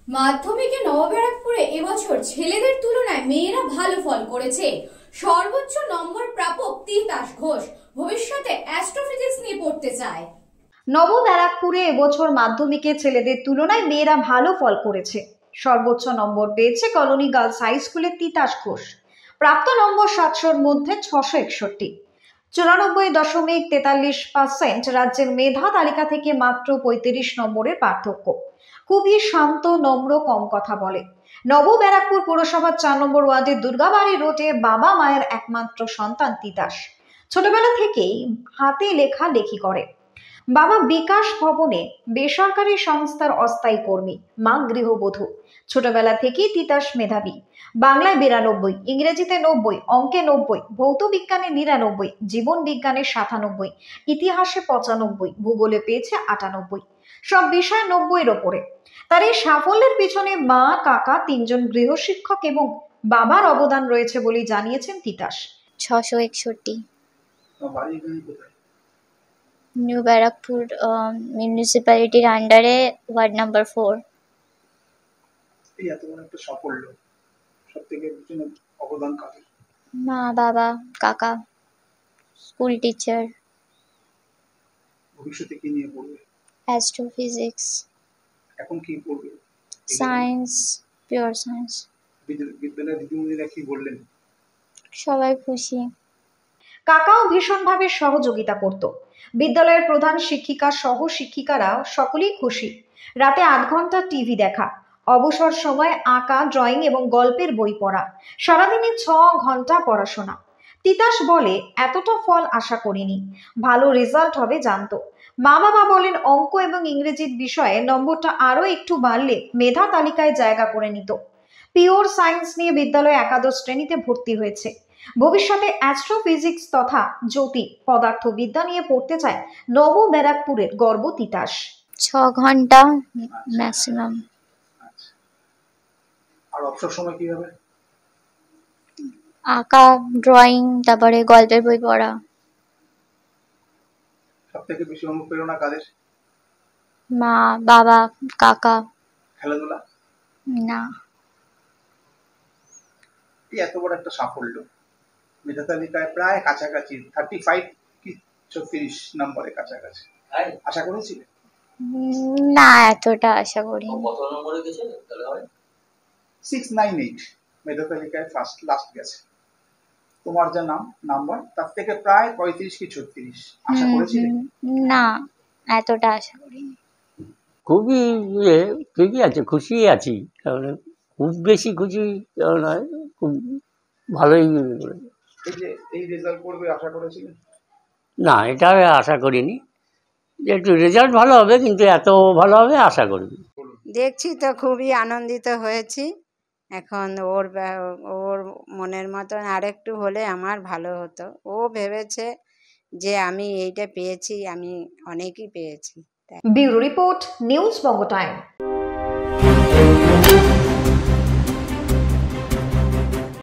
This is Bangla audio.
মাধ্যমিকে নবব্যারাকপুরে এবছর ছেলেদের তুলনায় মেয়েরা ভালো ফল করেছে। সর্বোচ্চ নম্বর প্রাপক তিতাস ঘোষ ভবিষ্যতে অ্যাস্ট্রোফিজিক্স নিয়ে পড়তে চায়। নবব্যারাকপুরে এবছর মাধ্যমিকে ছেলেদের তুলনায় মেয়েরা ভালো ফল করেছে। সর্বোচ্চ নম্বর পেয়েছে কলোনি গার্লস হাই স্কুলের তিতাস ঘোষ। প্রাপ্ত নম্বর 700-র মধ্যে 661, 94.43%। রাজ্যের মেধা তালিকা থেকে মাত্র 35 নম্বরের পার্থক্য। খুবই শান্ত, নম্র, কম কথা বলে। নবব্যারাকপুর পৌরসভার 4 নম্বর ওয়ার্ডের দুর্গাবাড়ি রোডে বাবা মায়ের একমাত্র সন্তান তিতাস। ছোটবেলা থেকেই হাতে লেখালেখি করে। বাবা বিকাশ ভবনে বেসরকারি সংস্থার অস্থায়ী কর্মী, মা গৃহবধূ। ছোটবেলা থেকেই তিতাস মেধাবী। বাংলায় 92, ইংরেজিতে 90, অঙ্কে 90, ভৌত বিজ্ঞানে 99, জীবন বিজ্ঞানে 97, ইতিহাসে 95, ভূগোলে পেয়েছে 98। সব বিষয়ে 90-এর ওপরে। তার এই সাফল্যের পিছনে মা, কাকা, 3 জন গৃহশিক্ষক এবং বাবার অবদান রয়েছে বলেই জানিয়েছেন তিতাস। 661। নিউ ব্যারাকপুর মিউনিসিপ্যালিটির আন্ডারে ওয়ার্ড নাম্বার 4। এই এত বড় একটা সাফল্য, সবথেকে পিছনে অবদান কাদের? মা, বাবা, কাকা, স্কুল টিচার। ভবিষ্যতে কি নিয়ে পড়বে? অ্যাস্ট্রোফিজিক্স। এখন কি পড়বে? Science, pure science. বিদ্যালয়ের দিদিমণিরা কি বললেন? সবাই খুশি। কাকাও ভীষণভাবে সহযোগিতা করত। বিদ্যালয়ের প্রধান শিক্ষিকা সহ শিক্ষিকারা সকলেই খুশি। রাতে 8 ঘন্টা টিভি দেখা, অবসর সময় আঁকা, ড্রয়িং এবং গল্পের বই পড়া, সারাদিনে 6 ঘন্টা পড়াশোনা। তিতাস বলে, এতটা ফল আশা করিনি, ভালো রেজাল্ট হবে জানতো। মা বাবা বলেন, অঙ্ক এবং ইংরেজির বিষয়ে নম্বরটা আরো একটু বাড়লে মেধা তালিকায় জায়গা করে নিত। পিওর সায়েন্স নিয়ে বিদ্যালয়ে একাদশ শ্রেণীতে ভর্তি হয়েছে। ভবিষ্যতে অ্যাস্ট্রোফিজিক্স তথা জ্যোতি পদার্থবিদ্যা নিয়ে পড়তে চায় নবব্যারাকপুরের গর্ব তিতাস। 6 ঘন্টা ম্যাক্সিমাম। আর অবসর সময় কি হবে? আঁকা, ড্রয়িং, তারপরে গল্পের বই পড়া। সবথেকে বেশি অনুপ্রেরণা কাদের? মা, বাবা, কাকা। খেলাধুলা? না। এই এত বড় একটা সাফল্য, মেধা তালিকায় প্রায় কাছাকাছি 35 কি 36 নম্বরের কাছাকাছি, আশা করেছিলে? না, এতটা আশা করিনি। কত নম্বরে গেছে তাহলে হয়? 698 মেধা তালিকায় ফার্স্ট লাস্ট গেছে। তোমার যা নাম্বার তার থেকে প্রায় 35 কি 36 আশা করেছিলে? না, এতটা আশা করিনি। খুবই ঠিকই আছে, খুশি আছি। কারণ খুব বেশি খুশি নয়, খুব ভালোই। এই যে এই রেজাল্ট করবে আশা করেছিলেন? না, এটা আশা করিনি যে একটু রেজাল্ট ভালো হবে, কিন্তু এত ভালো হবে আশা করিনি। দেখছি তো খুবই আনন্দিত হয়েছি। এখন ওর মনের মতন আরেকটু হলে আমার ভালো হতো। ও ভেবেছে যে আমি এইটা পেয়েছি, আমি অনেকই পেয়েছি। ব্যুরো রিপোর্ট, নিউজ বঙ্গ টাইম।